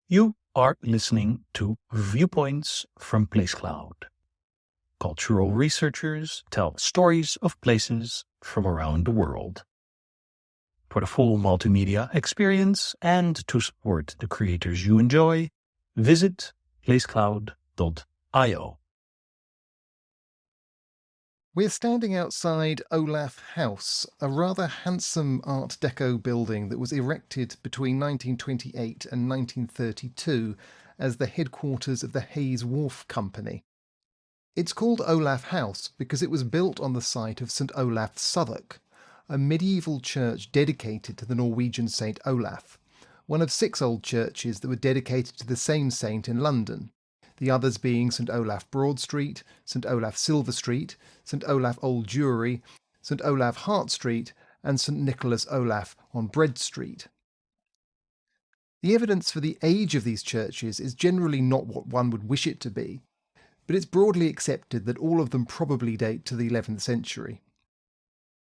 You are listening to Viewpoints from PlaceCloud. Cultural researchers tell stories of places from around the world. For the full multimedia experience and to support the creators you enjoy, visit placecloud.io. We're standing outside Olaf House, a rather handsome Art Deco building that was erected between 1928 and 1932 as the headquarters of the Hayes Wharf Company. It's called Olaf House because it was built on the site of St Olaf, Southwark, a medieval church dedicated to the Norwegian St Olaf, one of 6 old churches that were dedicated to the same saint in London, the others being St Olaf Broad Street, St Olaf Silver Street, St Olaf Old Jewry, St Olaf Hart Street, and St Nicholas Olaf on Bread Street. The evidence for the age of these churches is generally not what one would wish it to be, but it's broadly accepted that all of them probably date to the 11th century.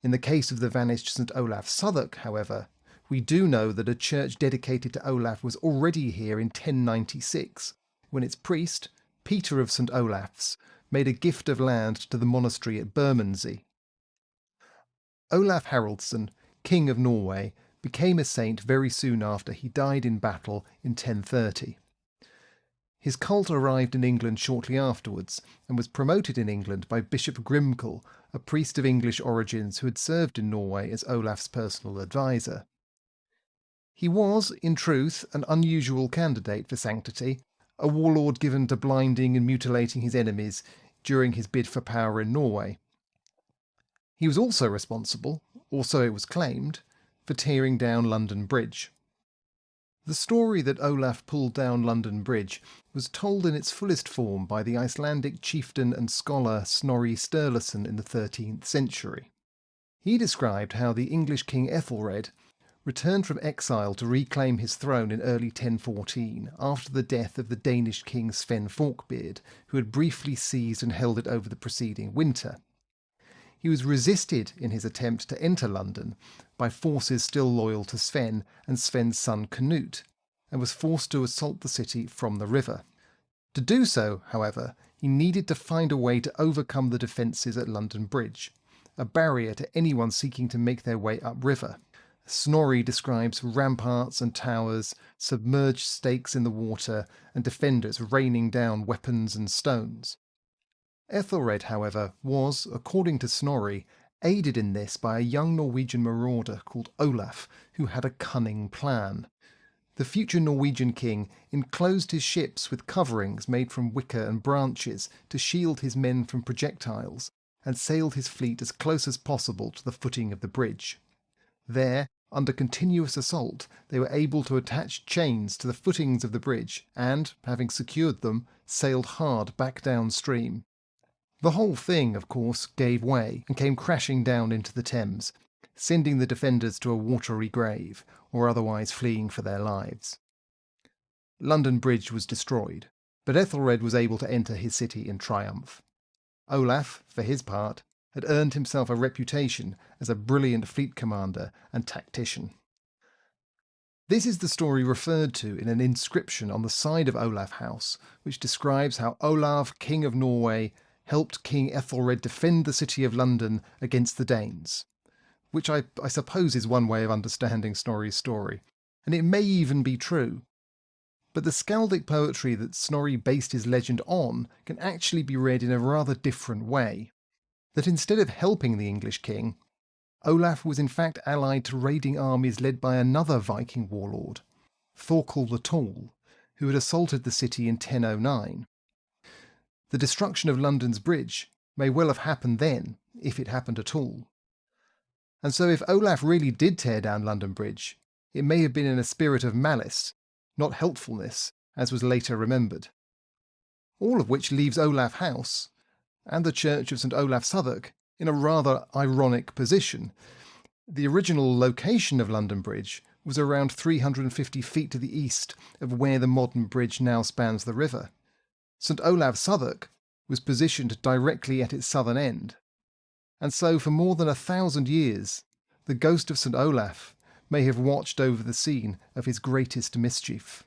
In the case of the vanished St Olaf Southwark, however, we do know that a church dedicated to Olaf was already here in 1096, when its priest, Peter of St Olaf's, made a gift of land to the monastery at Bermondsey. Olaf Haraldsson, King of Norway, became a saint very soon after he died in battle in 1030. His cult arrived in England shortly afterwards and was promoted in England by Bishop Grimkel, a priest of English origins who had served in Norway as Olaf's personal advisor. He was, in truth, an unusual candidate for sanctity, a warlord given to blinding and mutilating his enemies during his bid for power in Norway. He was also responsible, or so it was claimed, for tearing down London Bridge. The story that Olaf pulled down London Bridge was told in its fullest form by the Icelandic chieftain and scholar Snorri Sturluson in the 13th century. He described how the English king Ethelred returned from exile to reclaim his throne in early 1014 after the death of the Danish king Sven Forkbeard, who had briefly seized and held it over the preceding winter. He was resisted in his attempt to enter London by forces still loyal to Sven and Sven's son Canute, and was forced to assault the city from the river. To do so, however, he needed to find a way to overcome the defences at London Bridge, a barrier to anyone seeking to make their way upriver. Snorri describes ramparts and towers, submerged stakes in the water, and defenders raining down weapons and stones. Ethelred, however, was, according to Snorri, aided in this by a young Norwegian marauder called Olaf, who had a cunning plan. The future Norwegian king enclosed his ships with coverings made from wicker and branches to shield his men from projectiles, and sailed his fleet as close as possible to the footing of the bridge. There, under continuous assault, they were able to attach chains to the footings of the bridge and, having secured them, sailed hard back downstream. The whole thing, of course, gave way and came crashing down into the Thames, sending the defenders to a watery grave, or otherwise fleeing for their lives. London Bridge was destroyed, but Ethelred was able to enter his city in triumph. Olaf, for his part, had earned himself a reputation as a brilliant fleet commander and tactician. This is the story referred to in an inscription on the side of Olaf House, which describes how Olaf, King of Norway, helped King Ethelred defend the city of London against the Danes, which I suppose is one way of understanding Snorri's story, and it may even be true. But the skaldic poetry that Snorri based his legend on can actually be read in a rather different way. That instead of helping the English king, Olaf was in fact allied to raiding armies led by another Viking warlord, Thorkel the Tall, who had assaulted the city in 1009. The destruction of London's bridge may well have happened then, if it happened at all. And so if Olaf really did tear down London Bridge, it may have been in a spirit of malice, not helpfulness, as was later remembered. All of which leaves Olaf House and the Church of St Olaf Southwark in a rather ironic position. The original location of London Bridge was around 350 feet to the east of where the modern bridge now spans the river. St Olaf Southwark was positioned directly at its southern end, and so for more than 1,000 years the ghost of St Olaf may have watched over the scene of his greatest mischief.